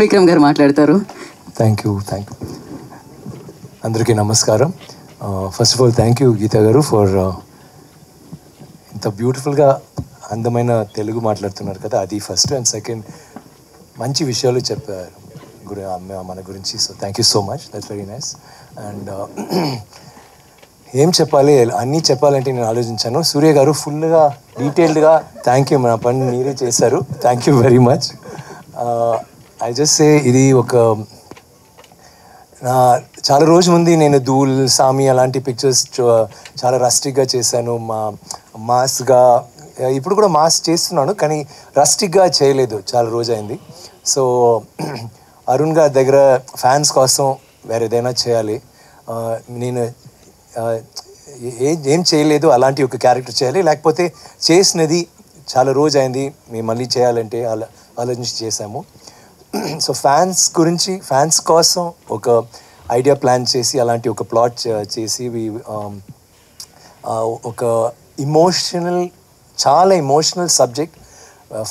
విక్రమ్ గారు మాట్లాడతారు. Thank you అందరికీ నమస్కారం. First of all thank you Geetha garu for ఇంత బ్యూటిఫుల్గా అందమైన తెలుగు మాట్లాడుతున్నారు కదా, అది ఫస్ట్. అండ్ సెకండ్, మంచి విషయాలు చెప్పారు మన గురించి. So thank you so much, that's very nice. And ఏం చెప్పాలి, అన్నీ చెప్పాలంటే నేను ఆలోచించాను. సూర్య గారు ఫుల్గా డీటెయిల్డ్గా థ్యాంక్ యూ, నా పని మీరే చేశారు. Thank you very much. I just say, ఇది ఒక చాలా రోజు ముందు నేను ధూల్, సామి అలాంటి పిక్చర్స్ చాలా రస్టిక్గా చేశాను, మాస్గా. ఇప్పుడు కూడా మాస్ చేస్తున్నాను, కానీ రస్టిక్గా చేయలేదు, చాలా రోజు అయింది. సో అరుణ్ గారి దగ్గర ఫ్యాన్స్ కోసం వేరే ఏదైనా చేయాలి, నేను ఏం చేయలేదు, అలాంటి ఒక క్యారెక్టర్ చేయాలి. లేకపోతే చేసినది చాలా రోజు అయింది, మేము మళ్ళీ చేయాలంటే ఆలోచించి చేసాము. సో ఫ్యాన్స్ కోసం ఒక ఐడియా ప్లాన్ చేసి, అలాంటి ఒక ప్లాట్ చేసి, ఒక చాలా ఇమోషనల్ సబ్జెక్ట్,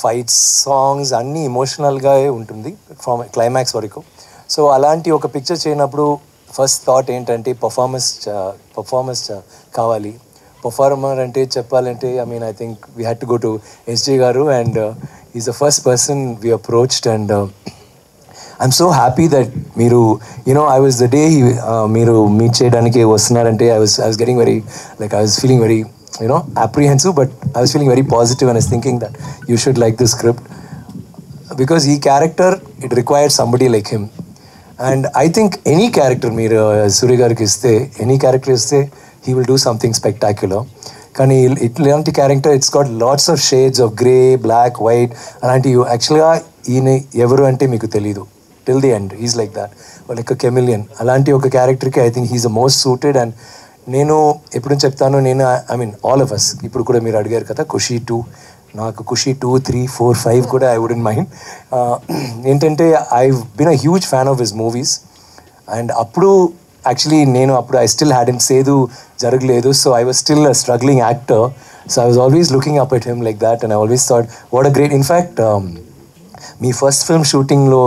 ఫైట్స్, సాంగ్స్ అన్నీ ఇమోషనల్గా ఉంటుంది ఫ్రమ్ క్లైమాక్స్ వరకు. సో అలాంటి ఒక పిక్చర్ చేయనప్పుడు ఫస్ట్ థాట్ ఏంటంటే పర్ఫార్మెన్స్ కావాలి. పర్ఫార్మర్ అంటే చెప్పాలంటే, I think we had to go to SJ garu, and is the first person we approached. And I'm so happy that మీరు ఐ వాజ్ ద డే మీరు మీట్ చేయడానికి వస్తున్నారంటే I was getting very I was feeling very apprehensive, but I was feeling very positive and I was thinking that you should like the script, because he character, it required somebody like him. And I think any character మీరు సూర్య గారికి ఇస్తే, any character ఇస్తే, he will do something spectacular. కానీ ఇట్లాంటి character, it's got lots of shades of grey, black, white, అలాంటి. యాక్చువల్గా ఈయన ఎవరు అంటే మీకు తెలీదు till the end. Is like that, like a chameleon. అలాంటి ఒక క్యారెక్టర్కి I think he's the most suited. And నేను ఎప్పుడు చెప్తాను, ఆల్ ఆఫ్ అస్, ఇప్పుడు కూడా మీరు అడిగారు కదా, ఖుషీ 2, నాకు ఖుషీ 2, 3, 4, 5 కూడా ఐ వుడెంట్ మైండ్. ఏంటంటే I been a huge fan of his movies. And అప్పుడు actually I still hadn't, Sethu జరగలేదు, so I was still a struggling actor. So I was always looking up at him like that, and I always thought what a great. In fact మీ first film షూటింగ్లో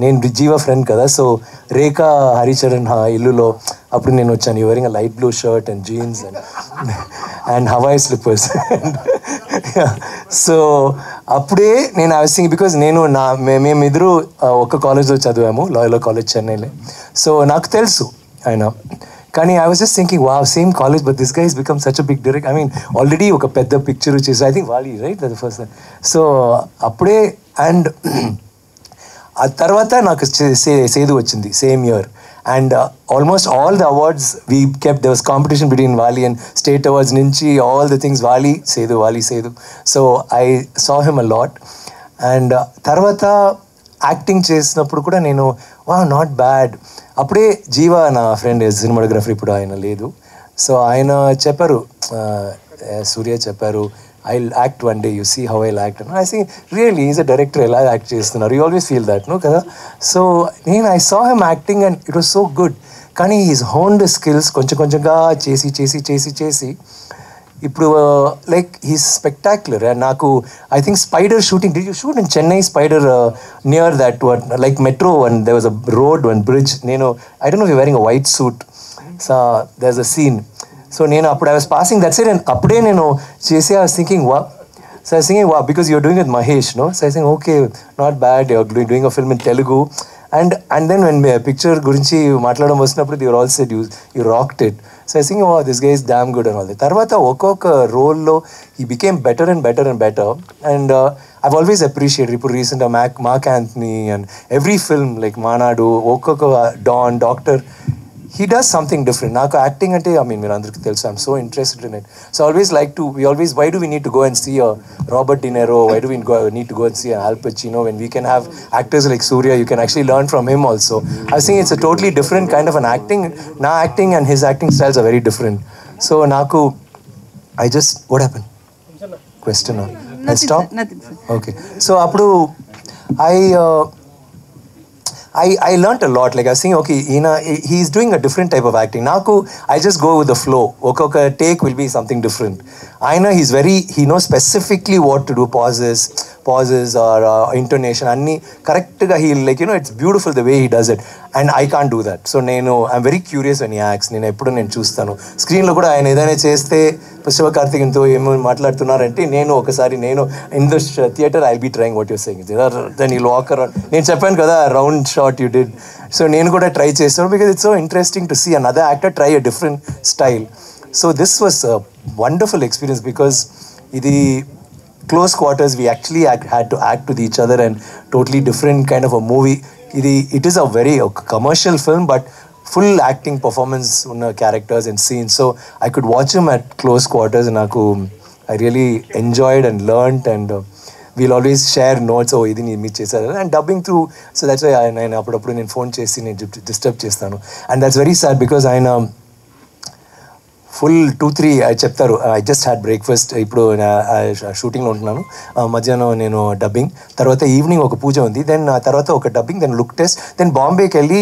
నేను Jeeva friend కదా, సో రేఖా హరిచరణ్ ఇల్లులో అప్పుడు నేను వచ్చాను. You wearing a light blue shirt and jeans and Hawaii slippers. So అప్పుడే నేను ఐ వాజ్ థింకింగ్, బికాజ్ మేమిద్దరు ఒక కాలేజ్లో చదివాము, లాయలా కాలేజ్, చెన్నైలో. సో నాకు తెలుసు ఆయన, కానీ I was just thinking, wow, same college, but this guy has become such a big director. Already ఒక పెద్ద పిక్చర్ చేసి, I think Vaali, right, that first. So అప్పుడే, అండ్ ఆ తర్వాత నాకు సేదు వచ్చింది same year. And almost all the awards we kept, there was competition between Vaali and state awards నుంచి all the things, Vaali Sethu. So I saw him a lot. And తర్వాత acting చేసినప్పుడు కూడా నేను, నాట్ బ్యాడ్. అప్పుడే జీవా, నా ఫ్రెండ్ సినిమాటోగ్రఫర్, ఇప్పుడు ఆయన లేదు. సో ఆయన చెప్పారు, సూర్య చెప్పారు, I act one day, you see how I act. And I see really is a director, ఎలా యాక్ట్ చేస్తున్నారు, you always feel that, no కదా. So I saw him acting and it was so good. కానీ he's honed skills కొంచెంగా చేసి ఇప్పుడు like he's spectacular. And నాకు I think Spyder shooting, did you shoot in Chennai Spyder near that one, like metro, and there was a road, one bridge. I don't know you wearing a white suit, so there is a scene. So అప్పుడు I was passing that side, and అప్పుడే నేను చేసి I was thinking, so I was thinking, because you're doing with Mahesh, no. So I think, okay, not bad, you're doing a film in Telugu. And then when picture గురించి మాట్లాడడం వచ్చినప్పుడు, they all said you rocked it. So I think, this guy is damn good and all that. తర్వాత ఒక్కొక్క రోల్లో he became better and better. And I've always appreciated. ఇప్పుడు రీసెంట్గా Mark Antony and every film, like Maanaadu, ఒక్కొక్క Don, Doctor, he does something different. నాకు acting అంటే, మీరు అందరికీ తెలుసు, I'm so interested in it. So always like to, why do we need to go and see a Robert De Niro, why do we need to go and see an Al Pacino, when we can have actors like Surya, you can actually learn from him also. I think it's a totally different kind of an acting. నా acting and his acting styles are very different. So నాకు, what happened? Question or? Nothing, stop? Nothing, sir. Okay. So అప్పుడు I learnt a lot. Like I was saying, okay, he's doing a different type of acting. Naku, I just go with the flow. Okay, take will be something different. ఆయన he knows specifically what to do, pauses or intonation అన్నీ కరెక్ట్గా it's beautiful the way he does it, and I can't do that. So I'm very curious when he acts. ఎప్పుడు నేను చూస్తాను స్క్రీన్లో కూడా ఆయన ఏదైనా చేస్తే శివకార్తికేయన్తో ఏమో మాట్లాడుతున్నారంటే ఒకసారి in the theatre I'll be trying what you're saying, then you walk around. నేను చెప్పాను కదా round shot you did, so నేను కూడా ట్రై చేస్తాను because it's so interesting to see another actor try a different style. So this was a wonderful experience because ఇది close quarters, we actually had to act with each other and totally different kind of a movie. It is a very commercial film, but full acting performance unna characters and scenes, so I could watch him at close quarters and I really enjoyed and learned, and we'll always share notes. Oh, idi nee meet chesaru, and dubbing through, so that's why I appudu nenu phone chesi nenu disturb chestanu, and that's very sad because I full 2-3 చెప్తారు. I just had breakfast, ఇప్పుడు షూటింగ్లో ఉంటున్నాను, మధ్యాహ్నం నేను dubbing, తర్వాత evening ఒక పూజ ఉంది, then తర్వాత ఒక dubbing, then look test, then బాంబేకి వెళ్ళి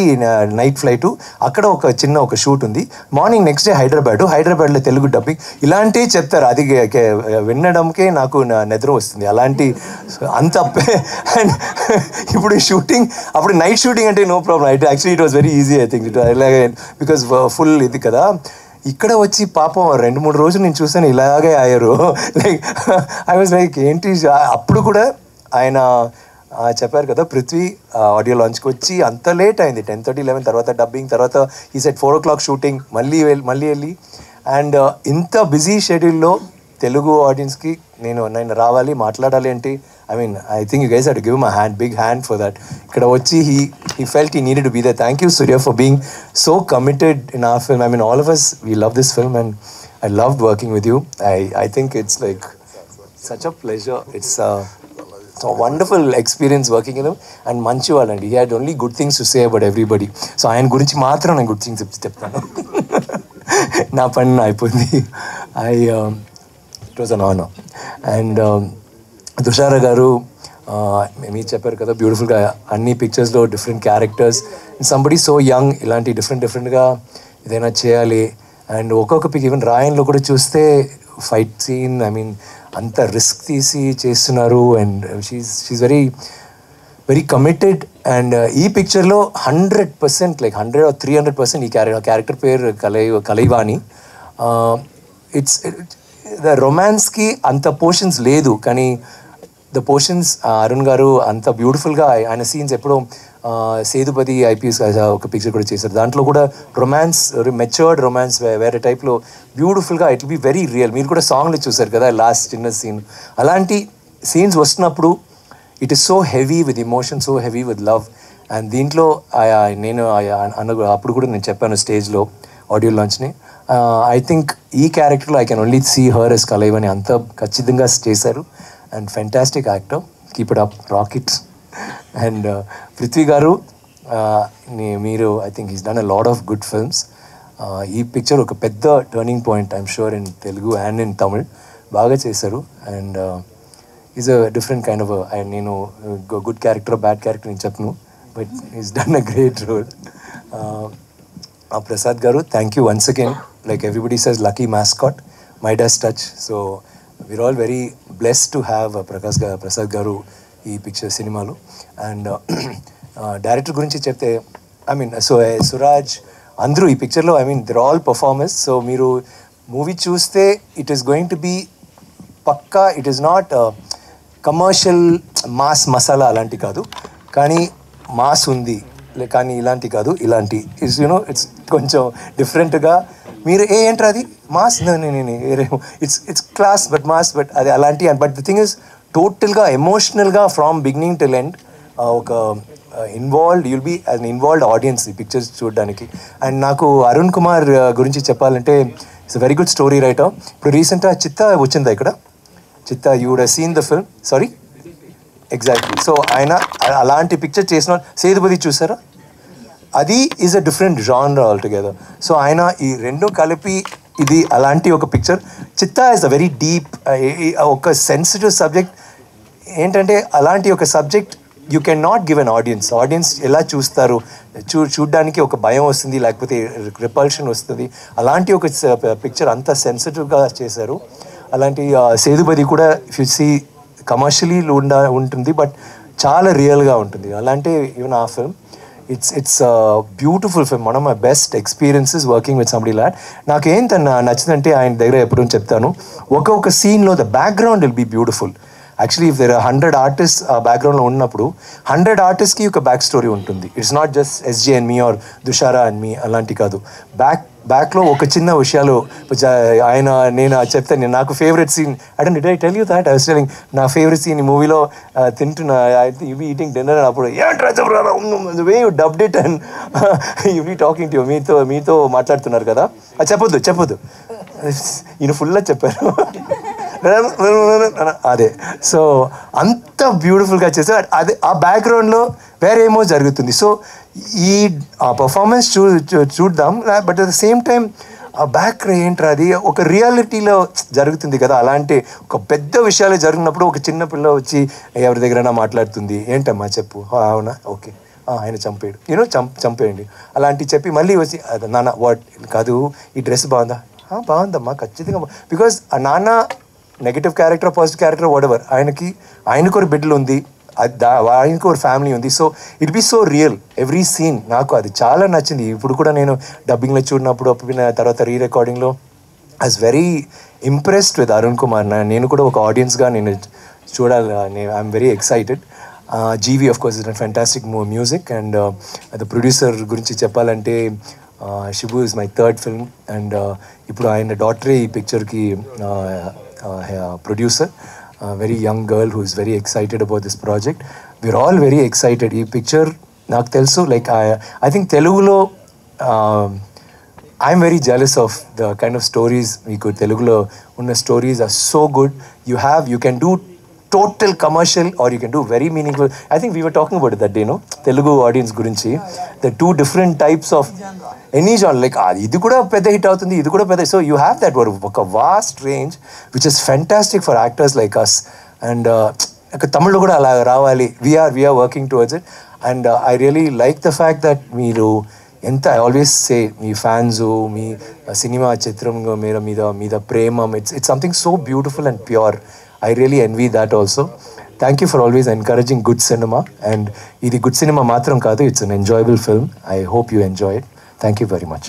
నైట్ ఫ్లైటు, అక్కడ ఒక షూట్ ఉంది, మార్నింగ్ నెక్స్ట్ డే హైదరాబాద్లో తెలుగు డబ్బింగ్. ఇలాంటివి చెప్తారు, అది వినడంకే నాకు నిద్ర వస్తుంది, అలాంటి అంత. అండ్ ఇప్పుడు షూటింగ్, అప్పుడు నైట్ షూటింగ్ అంటే no problem, actually it was very easy. I think because full ఇది కదా. ఇక్కడ వచ్చి పాపం 2-3 రోజులు నేను చూసాను ఇలాగే అయ్యారు. లైక్ ఐ వాజ్ లైక్ ఏంటి. అప్పుడు కూడా ఆయన చెప్పారు కదా పృథ్వీ ఆడియో లాంచ్కి వచ్చి అంత లేట్ అయింది, 10:30-11, తర్వాత డబ్బింగ్, తర్వాత ఈ సెట్ 4 o'clock షూటింగ్, మళ్ళీ వెళ్ళి, అండ్ ఇంత బిజీ షెడ్యూల్లో తెలుగు ఆడియన్స్కి నేను రావాలి, మాట్లాడాలి అంటే I think you guys have to give him a big hand for that. Ikkada vachi he felt he needed to be there. Thank you, Surya, for being so committed in our film. All of us, we love this film, and I loved working with you. I think it's like such a pleasure. It's a wonderful experience working with him, and Manchuval, and he had only good things to say about everybody. So ayan gurinchi matram nenu good things cheptanu. Na panna ayipoindi. It was an honor. And తుషార గారు మీరు చెప్పారు కదా బ్యూటిఫుల్గా అన్ని పిక్చర్స్లో different characters, somebody so young, ఇలాంటి డిఫరెంట్గా ఏదైనా చేయాలి. అండ్ ఒక్కొక్క పిక్ ఈవెన్ రాయన్లో కూడా చూస్తే ఫైట్ సీన్, అంత రిస్క్ తీసి చేస్తున్నారు, and she's very very committed. And ఈ పిక్చర్లో 100%, like 100 or 300% ఈ క్యారెక్టర్ పేరు కలైవాణి. ఇట్స్ ద రొమాన్స్కి అంత పోర్షన్స్ లేదు, కానీ ద పోర్షన్స్ అరుణ్ గారు అంత బ్యూటిఫుల్గా ఆయన సీన్స్ ఎప్పుడో సేతుపతి IPS ఒక పిక్చర్ కూడా చేశారు, దాంట్లో కూడా రొమాన్స్, మెచ్యూర్డ్ రొమాన్స్ వేరే టైప్లో బ్యూటిఫుల్గా, it will be very real. మీరు కూడా సాంగ్లో చూసారు కదా లాస్ట్ చిన్న సీన్, అలాంటి సీన్స్ వస్తున్నప్పుడు it is so heavy with emotion, so heavy with love. And దీంట్లో నేను అప్పుడు కూడా నేను చెప్పాను స్టేజ్లో ఆడియో లాంచ్ని, ఐ థింక్ ఈ క్యారెక్టర్లో I can only see her as Kalaivani అంత ఖచ్చితంగా చేశారు. And fantastic actor, keep it up, rockets. And Prithvi garu మీరు I think is done a lot of good films. ఈ పిక్చర్ ఒక పెద్ద turning point I'm sure in Telugu and in Tamil, బాగా చేశారు. And is a different kind of, నేను good character bad character నేను చెప్పను, but is done a great role. Prasad garu, thank you once again. Like everybody says, lucky mascot, Midas touch. So we're all very blessed to have Prasad garu ee picture cinema lo. And director gurinchi chepte, Suraj, andru ee picture lo, they're all performers. So meeru movie chuste, it is going to be pakka, it is not commercial mass masala alanti kaadu, కానీ mass ఉంది, కానీ ఇలాంటి కాదు, ఇలాంటి it's it's కొంచెం డిఫరెంట్గా. మీరు ఏంట్రా అది mass, it's class but mass, but అది అలాంటి. బట్ ది థింగ్ ఇస్ టోటల్గా ఎమోషనల్గా ఫ్రమ్ బిగినింగ్ టిల్ ఎండ్ ఒక involved, you'll be as an involved audience ఈ పిక్చర్స్ చూడడానికి. అండ్ నాకు అరుణ్ కుమార్ గురించి చెప్పాలంటే it's a very good story writer. ఇప్పుడు రీసెంట్గా చిత్తా వచ్చిందా ఇక్కడ, Chithha you would have seen the film, sorry exactly. So ఆయన అలాంటి పిక్చర్ చేసిన సేతుపతి చూసారా, అది is a different genre altogether. So ఆయన ఈ రెండు కలిపి ఇది అలాంటి ఒక పిక్చర్. చిత్తా ఇస్ అ వెరీ డీప్, ఒక సెన్సిటివ్ సబ్జెక్ట్. ఏంటంటే అలాంటి ఒక subject you can not give an audience ఎలా చూస్తారు, చూడ్డానికి ఒక భయం వస్తుంది, లేకపోతే రిపల్షన్ వస్తుంది. అలాంటి ఒక పిక్చర్ అంత సెన్సిటివ్గా చేశారు. అలాంటి సేతుపతి కూడా ఇఫ్ యు సీ కమర్షియలీ ఉంటుంది బట్ చాలా రియల్గా ఉంటుంది. అలాంటి ఈవెన్ ఆ film it's beautiful film. One of my best experiences working with somebody lot. నాకేం నచ్చిందంటే ఆయన దగ్గర ఎప్పుడు చెప్తాను, ఒక సీన్లో the background will be beautiful. Actually if there 100 artist ఆ బ్యాక్గ్రౌండ్లో ఉన్నప్పుడు 100 ఆర్టిస్ట్కి ఒక బ్యాక్ స్టోరీ ఉంటుంది. It's not just SJ and me or Dushara and me అలాంటి కాదు. బ్యాక్లో ఒక చిన్న విషయాలు ఆయన నేను చెప్తాను. నేను నాకు favourite scene I tell you that I was telling నా ఫేవరెట్ సీన్ ఈ మూవీలో తింటున్నా యూ బీ ఈటింగ్ డిన్నర్ అప్పుడు way you dubbed it and you be talking to మీతో మాట్లాడుతున్నారు కదా. చెప్పొద్దు ఈయన ఫుల్గా చెప్పారు అదే. సో అంత బ్యూటిఫుల్గా చేశారు. అదే ఆ బ్యాక్గ్రౌండ్లో వేరేమో జరుగుతుంది. సో ఈ ఆ పర్ఫార్మెన్స్ చూద్దాం, but at the same time ఆ బ్యాక్ ఏంట్రా అది ఒక రియాలిటీలో జరుగుతుంది కదా. అలాంటి ఒక పెద్ద విషయాలు జరిగినప్పుడు ఒక చిన్న పిల్ల వచ్చి ఎవరి దగ్గరైనా మాట్లాడుతుంది, ఏంటమ్మా చెప్పు, అవునా ఓకే ఆయన చంపాడు చంపేయండి అలాంటి చెప్పి మళ్ళీ వచ్చి నాన్న వాట్ కాదు ఈ డ్రెస్ బాగుందా, బాగుందమ్మా ఖచ్చితంగా. బికాజ్ ఆ నాన్న negative character positive character whatever ఆయనకు ఒక బిడ్డలు ఉంది, ఆయనకు ఒక ఫ్యామిలీ ఉంది. So it be so real every scene. నాకు అది చాలా నచ్చింది. ఇప్పుడు కూడా నేను డబ్బింగ్లో చూడినప్పుడు తర్వాత రీ రికార్డింగ్లో I was very impressed with Arun Kumar. నేను కూడా ఒక ఆడియన్స్గా నేను చూడాలి, I'm very excited. GV of course is fantastic music and the producer గురించి చెప్పాలంటే Shibu is my third film and ఇప్పుడు ఆయన డాటరే ఈ పిక్చర్కి producer, very young girl who is very excited about this project. We're all very excited. ఈ picture నాకు తెలుసు లైక్ ఐ థింక్ తెలుగులో I'm very jealous of the kind of stories. మీకు తెలుగులో ఉన్న stories are so good. You can do total commercial or you can do very meaningful. I think we were talking about it that day, no? Telugu audience gurinchi. The two different types of any genre. Like, idu kuda pedda hit avutundi, idu kuda pedda. So you have that a vast range, which is fantastic for actors like us. And Tamil lo kuda ala ravali. We are working towards it. And I really like the fact that meeru ఎంత I always say మీ fans మీ సినిమా చిత్రం మీద ప్రేమ it's something so beautiful and pure. I really envy that also. Thank you for always encouraging good cinema. And ఇది good cinema matram kaadu, it's an enjoyable film. I hope you enjoy it. Thank you very much.